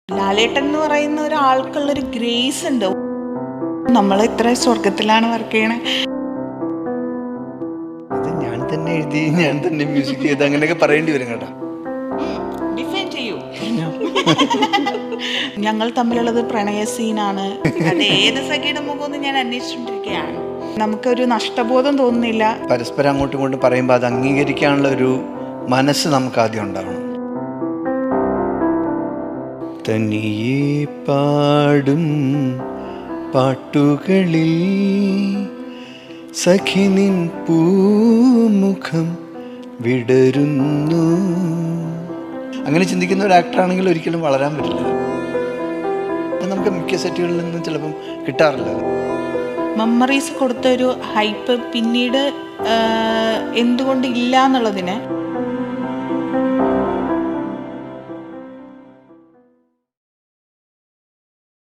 ലാലേട്ടൻ എന്ന് പറയുന്ന ഒരാൾക്കുള്ളൊരു ഗ്രേസ് ഉണ്ട്. നമ്മൾ ഇത്ര സ്വർഗത്തിലാണ് വർക്ക് ചെയ്യണേ. ഇത് ഞാൻ തന്നെ എഴുതി, ഞാൻ തന്നെ മ്യൂസിക് ചെയ്ത് അങ്ങനെയൊക്കെ പറയേണ്ടി വരും കേട്ടോ. ഡിഫൈൻ ചെയ്യൂ. ഞങ്ങൾ തമ്മിലുള്ളത് പ്രണയ സീനാണ്. അത് ഏത് സഖിയുടെ മുഖമെന്ന് ഞാൻ അന്വേഷിച്ചുകൊണ്ടിരിക്കുകയാണ്. നമുക്കൊരു നഷ്ടബോധം തോന്നുന്നില്ല. പരസ്പരം അങ്ങോട്ടും ഇങ്ങോട്ടും പറയുമ്പോൾ അത് അംഗീകരിക്കാനുള്ള ഒരു മനസ്സ് നമുക്ക് ആദ്യം ഉണ്ടാവണം. തനിയെ പാടും പാട്ടുകളിൽ സഖിനിൻ പൂമുഖം വിടരുന്നു. അങ്ങനെ ചിന്തിക്കുന്ന ഒരു ആക്ടറാണെങ്കിൽ ഒരിക്കലും വളരാൻ പറ്റില്ല. അത് നമുക്ക് മിക്ക സെറ്റുകളിൽ നിന്നും ചിലപ്പം കിട്ടാറില്ല. മെമ്മറീസ് കൊടുത്തൊരു ഹൈപ്പ് പിന്നീട് എന്തുകൊണ്ട് ഇല്ല എന്നുള്ളതിന്